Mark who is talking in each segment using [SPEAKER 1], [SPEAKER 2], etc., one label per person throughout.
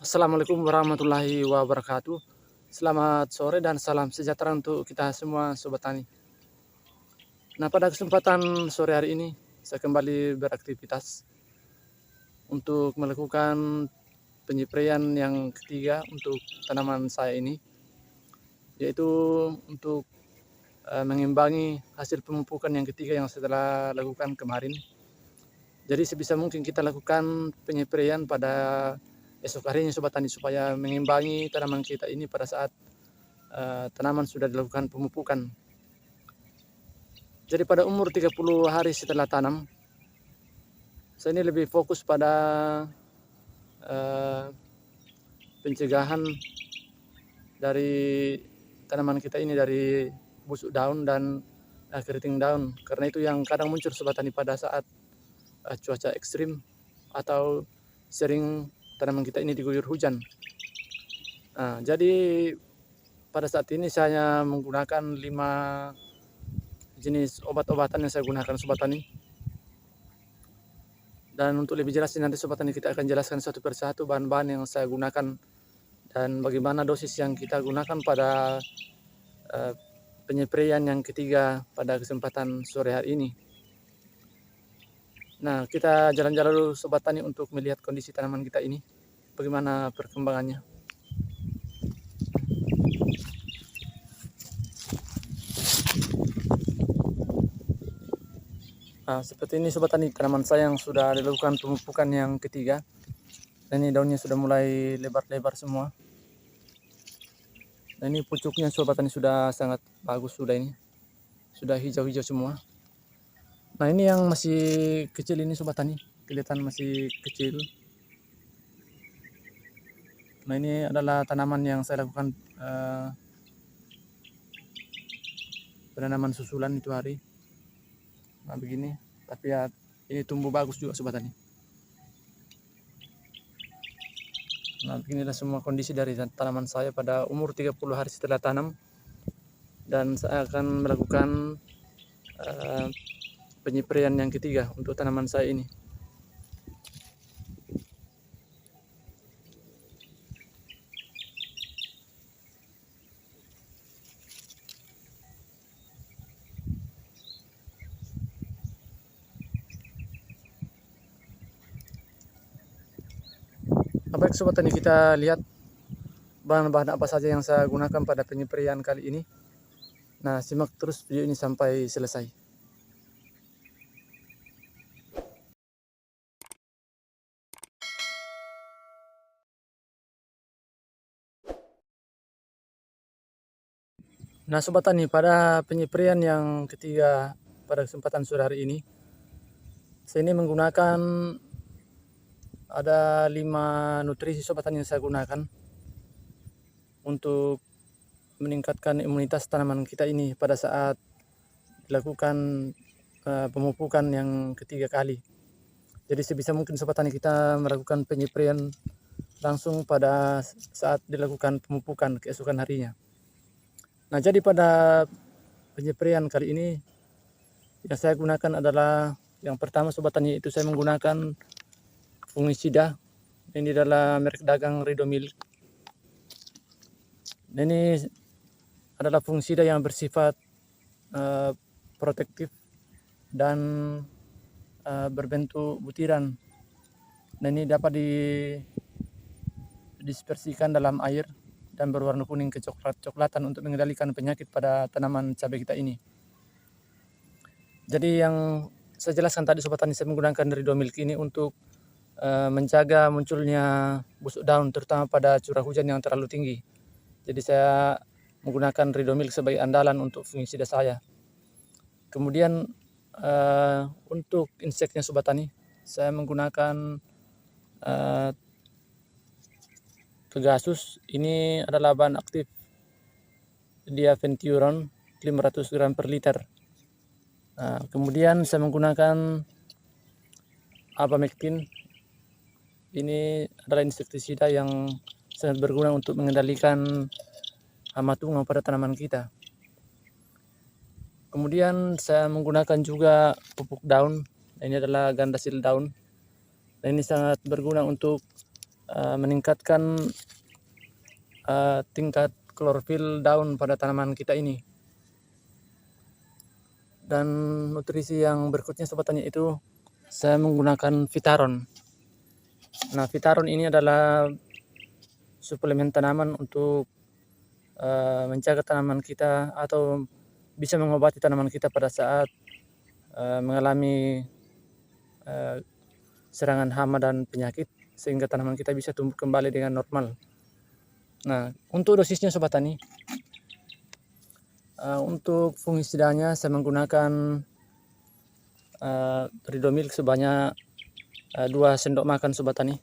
[SPEAKER 1] Assalamualaikum warahmatullahi wabarakatuh. Selamat sore dan salam sejahtera untuk kita semua Sobat Tani. Nah, pada kesempatan sore hari ini saya kembali beraktivitas untuk melakukan penyepraian yang ketiga untuk tanaman saya ini, yaitu untuk mengimbangi hasil pemupukan yang ketiga yang setelah lakukan kemarin. Jadi sebisa mungkin kita lakukan penyepraian pada esok harinya Sobat Tani, supaya mengimbangi tanaman kita ini pada saat tanaman sudah dilakukan pemupukan. Jadi pada umur 30 hari setelah tanam, saya ini lebih fokus pada pencegahan dari tanaman kita ini dari busuk daun dan keriting daun. Karena itu yang kadang muncul Sobat Tani pada saat cuaca ekstrim atau sering tanaman kita ini diguyur hujan. Nah, jadi pada saat ini saya menggunakan 5 jenis obat-obatan yang saya gunakan Sobat Tani. Dan untuk lebih jelas nanti Sobat Tani, kita akan jelaskan satu persatu bahan-bahan yang saya gunakan dan bagaimana dosis yang kita gunakan pada penyepraian yang ketiga pada kesempatan sore hari ini. Nah, kita jalan-jalan dulu Sobat Tani untuk melihat kondisi tanaman kita ini, bagaimana perkembangannya. Nah, seperti ini Sobat Tani, tanaman saya yang sudah dilakukan pemupukan yang ketiga. Dan ini daunnya sudah mulai lebar-lebar semua. Dan ini pucuknya Sobat Tani sudah sangat bagus, sudah ini. Sudah hijau-hijau semua. Nah, ini yang masih kecil ini Sobat Tani, kelihatan masih kecil. Nah, ini adalah tanaman yang saya lakukan penanaman susulan itu hari. Nah, begini, tapi ya ini tumbuh bagus juga Sobat Tani. Nah, beginilah semua kondisi dari tanaman saya pada umur 30 hari setelah tanam. Dan saya akan melakukan penyepraian yang ketiga untuk tanaman saya ini. Baik Sobat Tani, kita lihat bahan-bahan apa saja yang saya gunakan pada penyepraian kali ini. Nah, simak terus video ini sampai selesai. Nah Sobat Tani, pada penyepraian yang ketiga pada kesempatan sore hari ini, saya ini menggunakan ada 5 nutrisi Sobat Tani yang saya gunakan untuk meningkatkan imunitas tanaman kita ini pada saat dilakukan pemupukan yang ketiga kali. Jadi sebisa mungkin Sobat Tani kita melakukan penyepraian langsung pada saat dilakukan pemupukan keesokan harinya. Nah, jadi pada penyepraian kali ini yang saya gunakan adalah yang pertama Sobat Tani, itu saya menggunakan fungisida. Ini adalah merek dagang Ridomilk. Ini adalah fungisida yang bersifat protektif dan berbentuk butiran. Dan ini dapat dispersikan dalam air dan berwarna kuning kecoklat-coklatan untuk mengendalikan penyakit pada tanaman cabai kita ini. Jadi yang saya jelaskan tadi Sobat Tani, saya menggunakan Ridomilk ini untuk menjaga munculnya busuk daun, terutama pada curah hujan yang terlalu tinggi. Jadi saya menggunakan Ridomilk sebagai andalan untuk fungisida saya. Kemudian untuk inseknya Sobat Tani, saya menggunakan Pegasus. Ini adalah bahan aktif Diaventuron 500 gram per liter. Kemudian saya menggunakan Abamectin. Ini adalah insektisida yang sangat berguna untuk mengendalikan hama tungau pada tanaman kita. Kemudian saya menggunakan juga pupuk daun. Ini adalah Gandasil daun. Dan ini sangat berguna untuk meningkatkan tingkat klorofil daun pada tanaman kita ini. Dan nutrisi yang berikutnya Sobat Tani itu saya menggunakan Vitaron. Nah, Vitaron ini adalah suplemen tanaman untuk menjaga tanaman kita atau bisa mengobati tanaman kita pada saat mengalami serangan hama dan penyakit, sehingga tanaman kita bisa tumbuh kembali dengan normal. Nah, untuk dosisnya Sobat Tani, untuk fungisidanya saya menggunakan Ridomil sebanyak 2 sendok makan Sobat Tani.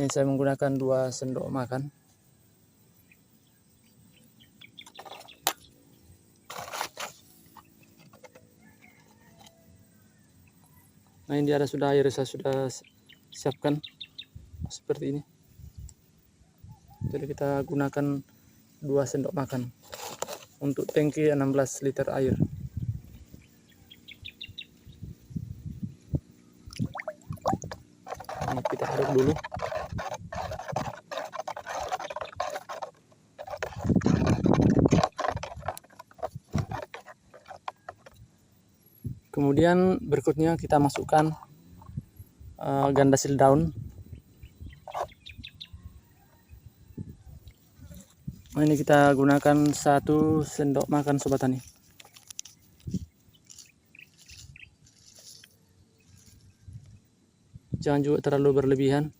[SPEAKER 1] Ini saya menggunakan 2 sendok makan. Nah, ini ada sudah air, saya sudah siapkan seperti ini. Jadi kita gunakan 2 sendok makan untuk tangki 16 liter air. Ini kita aduk dulu. Kemudian berikutnya kita masukkan gandasil daun. Nah, ini kita gunakan 1 sendok makan Sobat Tani. Jangan juga terlalu berlebihan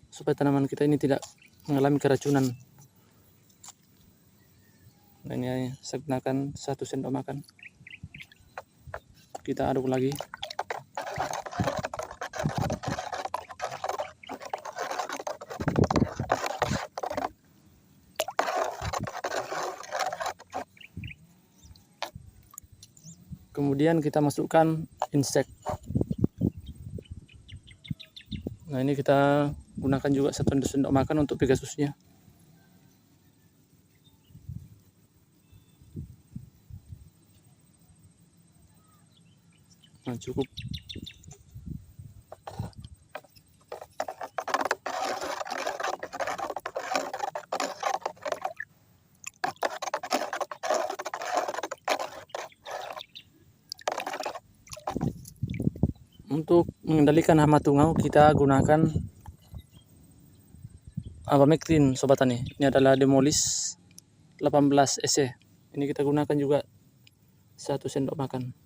[SPEAKER 1] supaya tanaman kita ini tidak mengalami keracunan. Nah, ini saya gunakan 1 sendok makan. Kita aduk lagi. Kemudian kita masukkan insek. Nah, ini kita gunakan juga 1 sendok makan untuk Pegasusnya. Nah, cukup. Untuk mengendalikan hama tungau kita gunakan Abamectin Sobat Tani. Ini adalah Demolis 18 EC. Ini kita gunakan juga 1 sendok makan.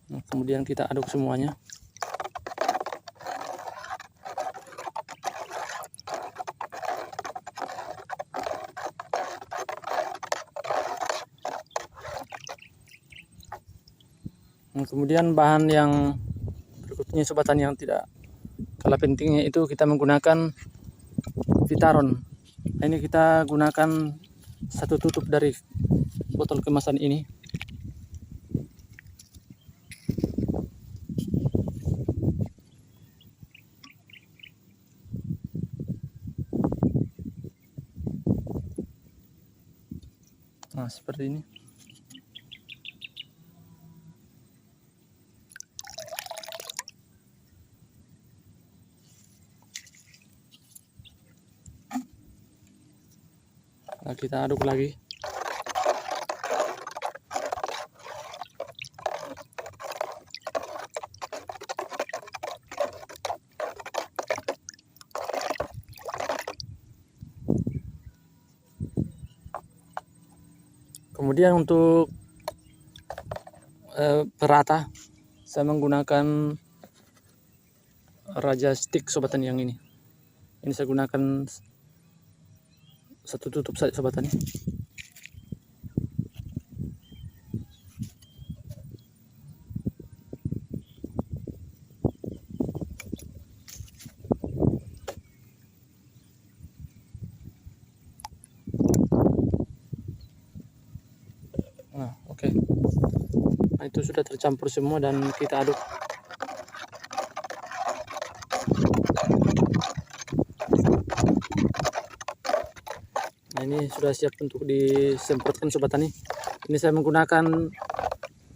[SPEAKER 1] Nah, kemudian kita aduk semuanya. Nah, kemudian bahan yang berikutnya Sobat Tani yang tidak kalah pentingnya itu kita menggunakan Vitaron. Nah, ini kita gunakan 1 tutup dari botol kemasan ini. Nah, seperti ini. Nah, kita aduk lagi. Kemudian untuk perata saya menggunakan Raja Stick Sobat Tani yang ini. Ini saya gunakan 1 tutup saja Sobat Tani. Nah, oke. Nah, itu sudah tercampur semua dan kita aduk. Nah, ini sudah siap untuk disemprotkan Sobat Tani. Ini saya menggunakan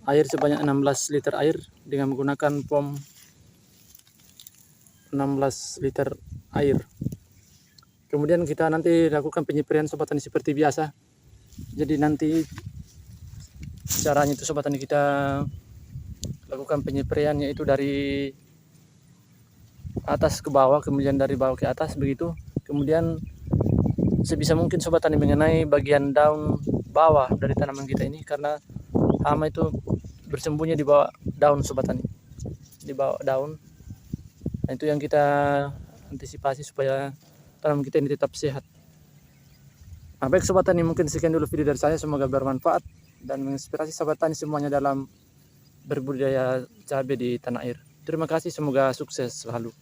[SPEAKER 1] air sebanyak 16 liter air dengan menggunakan pom 16 liter air. Kemudian kita nanti lakukan penyempraian Sobat Tani seperti biasa. Jadi nanti caranya itu Sobat Tani, kita lakukan penyempraian yaitu dari atas ke bawah, kemudian dari bawah ke atas begitu. Kemudian sebisa mungkin Sobat Tani mengenai bagian daun bawah dari tanaman kita ini, karena hama itu bersembunyi di bawah daun Sobat Tani, di bawah daun. Nah, itu yang kita antisipasi supaya tanaman kita ini tetap sehat. Nah, baik Sobat Tani, mungkin sekian dulu video dari saya, semoga bermanfaat dan menginspirasi Sobat Tani semuanya dalam berbudidaya cabai di tanah air. Terima kasih, semoga sukses selalu.